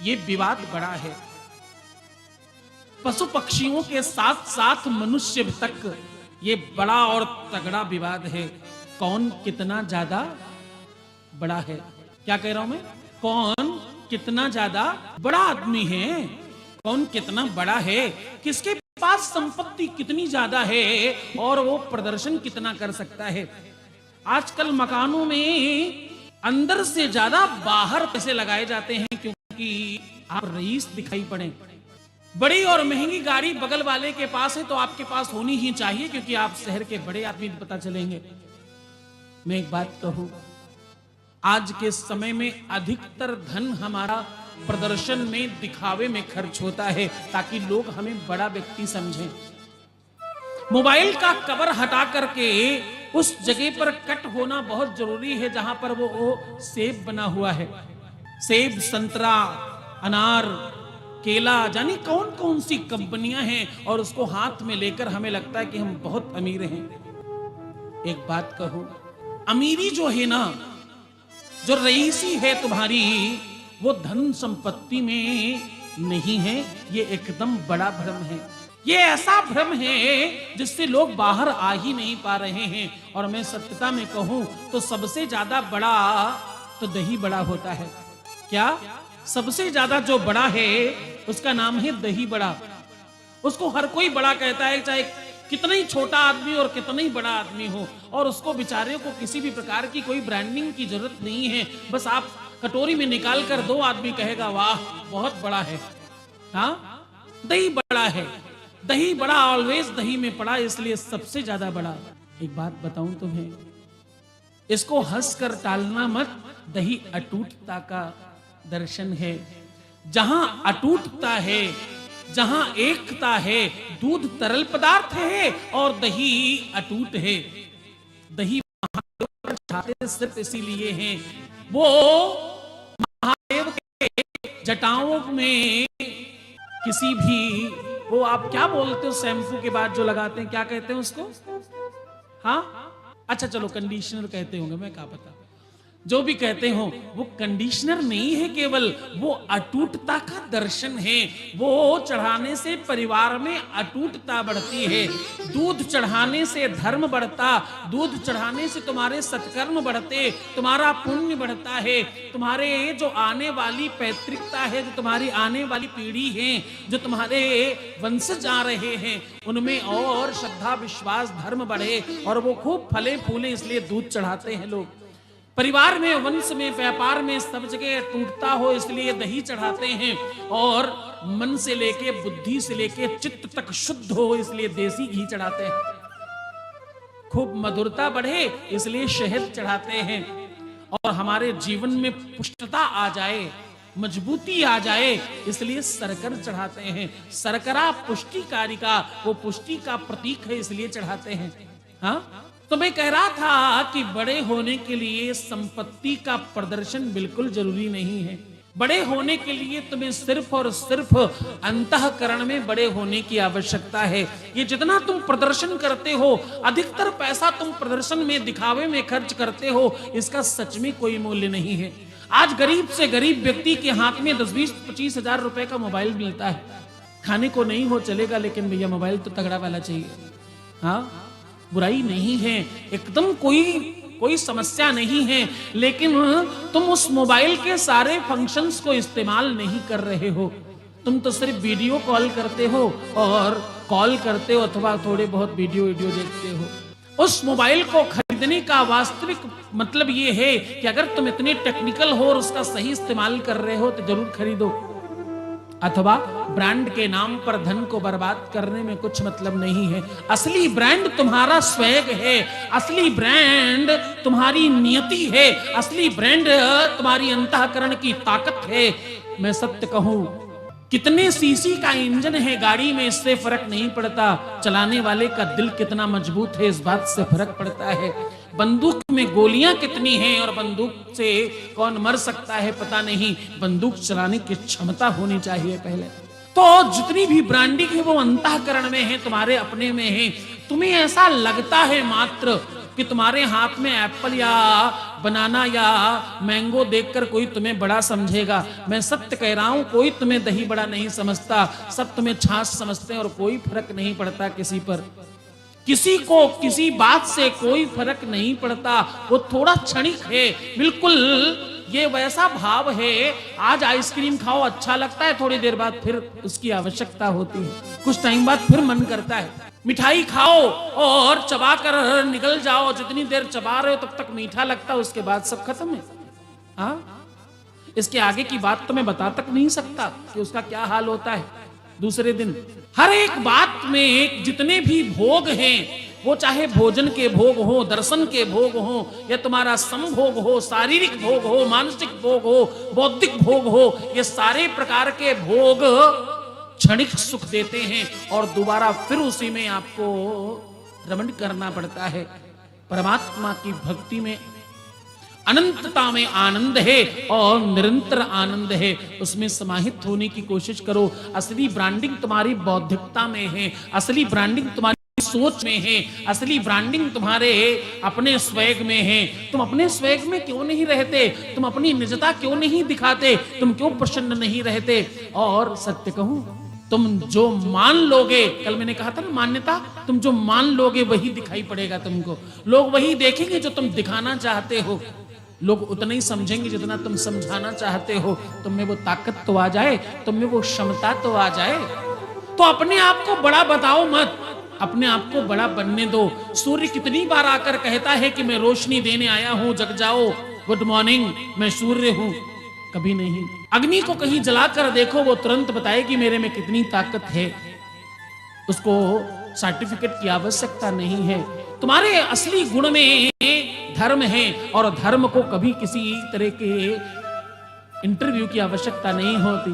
ये विवाद बड़ा है। पशु पक्षियों के साथ साथ मनुष्य तक ये बड़ा और तगड़ा विवाद है। कौन कितना ज्यादा बड़ा है? क्या कह रहा हूं मैं? कौन कितना ज्यादा बड़ा आदमी है, कौन कितना बड़ा है, किसके पास संपत्ति कितनी ज्यादा है और वो प्रदर्शन कितना कर सकता है। आजकल मकानों में अंदर से ज्यादा बाहर पैसे लगाए जाते हैं, क्योंकि आप रईस दिखाई पड़े। बड़ी और महंगी गाड़ी बगल वाले के पास है तो आपके पास होनी ही चाहिए, क्योंकि आप शहर के बड़े आदमी पता चलेंगे। मैं एक बात कहूं, आज के समय में अधिकतर धन हमारा प्रदर्शन में, दिखावे में खर्च होता है, ताकि लोग हमें बड़ा व्यक्ति समझें। मोबाइल का कवर हटा करके उस जगह पर कट होना बहुत जरूरी है जहां पर वो सेब बना हुआ है। सेब, संतरा, अनार, केला, जानी कौन कौन सी कंपनियां हैं, और उसको हाथ में लेकर हमें लगता है कि हम बहुत अमीर हैं। एक बात कहूं, अमीरी जो है ना, जो रईसी है तुम्हारी, वो धन संपत्ति में नहीं है। ये एकदम बड़ा भ्रम है। ये ऐसा भ्रम है जिससे लोग बाहर आ ही नहीं पा रहे हैं। और मैं सत्यता में कहूं तो सबसे ज्यादा बड़ा तो दही बड़ा होता है। क्या? सबसे ज्यादा जो बड़ा है उसका नाम है दही बड़ा। उसको हर कोई बड़ा कहता है, चाहे कितना ही छोटा आदमी और कितना ही बड़ा आदमी हो, और उसको बेचारे को किसी भी प्रकार की कोई ब्रांडिंग की जरूरत नहीं है। बस आप कटोरी में निकाल कर दो, आदमी कहेगा वाह बहुत बड़ा है। हाँ, दही बड़ा है। दही बड़ा ऑलवेज दही में पड़ा, इसलिए सबसे ज्यादा बड़ा। एक बात बताऊं तुम्हें, इसको हंसकर टालना मत। दही अटूटता का दर्शन है। जहां अटूटता है, जहां एकता है, दूध तरल पदार्थ है और दही अटूट है। दही महादेव पर चढ़ाते सिर्फ इसीलिए हैं, वो महादेव के जटाओं में किसी भी, वो आप क्या बोलते हो शैम्पू के बाद जो लगाते हैं, क्या कहते हैं उसको? हाँ, अच्छा चलो कंडीशनर कहते होंगे, मैं क्या पता। जो भी कहते हो, वो कंडीशनर नहीं है, केवल वो अटूटता का दर्शन है। वो चढ़ाने से परिवार में अटूटता बढ़ती है। दूध चढ़ाने से धर्म बढ़ता, दूध चढ़ाने से तुम्हारे सत्कर्म बढ़ते, तुम्हारा पुण्य बढ़ता है। तुम्हारे जो आने वाली पैतृकता है, जो तुम्हारी आने वाली पीढ़ी है, जो तुम्हारे वंशज आ रहे हैं, उनमें और श्रद्धा, विश्वास, धर्म बढ़े और वो खूब फले फूले, इसलिए दूध चढ़ाते हैं लोग। परिवार में, वंश में, व्यापार में, सब जगह टूटता हो इसलिए दही चढ़ाते हैं। और मन से लेके, बुद्धि से लेके चित्त तक शुद्ध हो इसलिए देसी घी चढ़ाते हैं। खूब मधुरता बढ़े इसलिए शहद चढ़ाते हैं। और हमारे जीवन में पुष्टता आ जाए, मजबूती आ जाए, इसलिए शर्कर चढ़ाते हैं। शर्करा पुष्टिकारी का, वो पुष्टि का प्रतीक है, इसलिए चढ़ाते हैं। हाँ, तो मैं कह रहा था कि बड़े होने के लिए संपत्ति का प्रदर्शन बिल्कुल जरूरी नहीं है। बड़े होने के लिए तुम्हें सिर्फ और सिर्फ अंतःकरण में बड़े होने की आवश्यकता है। ये जितना तुम प्रदर्शन करते हो, अधिकतर पैसा तुम प्रदर्शन में, दिखावे में खर्च करते हो, इसका सच में कोई मूल्य नहीं है। आज गरीब से गरीब व्यक्ति के हाथ में 10-20-25 हजार रुपए का मोबाइल मिलता है। खाने को नहीं हो चलेगा, लेकिन भैया मोबाइल तो तगड़ा वाला चाहिए। हाँ, बुराई नहीं है, एकदम कोई समस्या नहीं है, लेकिन तुम उस मोबाइल के सारे फंक्शंस को इस्तेमाल नहीं कर रहे हो। तुम तो सिर्फ वीडियो कॉल करते हो और कॉल करते हो, अथवा थोड़े बहुत वीडियो देखते हो। उस मोबाइल को खरीदने का वास्तविक मतलब ये है कि अगर तुम इतने टेक्निकल हो और उसका सही इस्तेमाल कर रहे हो तो जरूर खरीदो। अथवा ब्रांड के नाम पर धन को बर्बाद करने में कुछ मतलब नहीं है। असली ब्रांड तुम्हारा स्वैग है, असली ब्रांड तुम्हारी नियति है, असली ब्रांड तुम्हारी अंतःकरण की ताकत है। मैं सत्य कहूं, कितने सीसी का इंजन है गाड़ी में, इससे फर्क नहीं पड़ता। चलाने वाले का दिल कितना मजबूत है, इस बात से फर्क पड़ता है। बंदूक में गोलियां कितनी हैं और बंदूक से कौन मर सकता है पता नहीं, बंदूक चलाने की क्षमता होनी चाहिए पहले। तो जितनी भी ब्रांडिंग है वो अंतःकरण में है, तुम्हारे अपने में है। तुम्हें ऐसा लगता है मात्र कि तुम्हारे हाथ में एप्पल या बनाना या मैंगो देखकर कोई तुम्हें बड़ा समझेगा। मैं सत्य कह रहा हूं, कोई तुम्हें दही बड़ा नहीं समझता, सब तुम्हें छाछ समझते हैं और कोई फर्क नहीं पड़ता किसी पर। किसी को किसी बात से कोई फर्क नहीं पड़ता, वो थोड़ा क्षणिक है। बिल्कुल ये वैसा भाव है, आज आइसक्रीम खाओ अच्छा लगता है, थोड़ी देर बाद फिर उसकी आवश्यकता होती है, कुछ टाइम बाद फिर मन करता है। मिठाई खाओ और चबा कर निकल जाओ, जितनी देर चबा रहे हो तब तक मीठा लगता है, उसके बाद सब खत्म है। हाँ, इसके आगे की बात तो मैं बता तक नहीं सकता कि उसका क्या हाल होता है दूसरे दिन। हर एक बात में जितने भी भोग हैं, वो चाहे भोजन के भोग हो, दर्शन के भोग हो, या तुम्हारा समभोग हो, शारीरिक भोग हो, मानसिक भोग हो, बौद्धिक भोग हो, ये सारे प्रकार के भोग क्षणिक सुख देते हैं और दोबारा फिर उसी में आपको रमण करना पड़ता है। परमात्मा की भक्ति में अनंतता में आनंद है और निरंतर आनंद है, उसमें समाहित होने की कोशिश करो। असली ब्रांडिंग तुम्हारी बौद्धिकता में है, असली ब्रांडिंग तुम्हारी सोच में है, असली ब्रांडिंग तुम्हारे अपने स्वैग में है। तुम अपने स्वैग में क्यों नहीं रहते? तुम अपनी निजता क्यों नहीं दिखाते? तुम क्यों प्रसन्न नहीं रहते? और सत्य कहूं, तुम जो मान लोगे, कल मैंने कहा था ना मान्यता, तुम जो मान लोगे वही दिखाई पड़ेगा तुमको। लोग वही देखेंगे जो तुम दिखाना चाहते हो, लोग उतना ही समझेंगे जितना तुम समझाना चाहते हो। तुम में वो ताकत तो आ जाए, तुम में वो क्षमता तो आ जाए। तो अपने आप को बड़ा बताओ मत, अपने आप को बड़ा बनने दो। सूर्य कितनी बार आकर कहता है कि मैं रोशनी देने आया हूं, जग जाओ, गुड मॉर्निंग, मैं सूर्य हूं? कभी नहीं। अग्नि को कहीं जलाकर देखो, वो तुरंत बताएगी मेरे में कितनी ताकत है। उसको सर्टिफिकेट की आवश्यकता नहीं है। तुम्हारे असली गुण में धर्म है और धर्म को कभी किसी तरह के इंटरव्यू की आवश्यकता नहीं होती।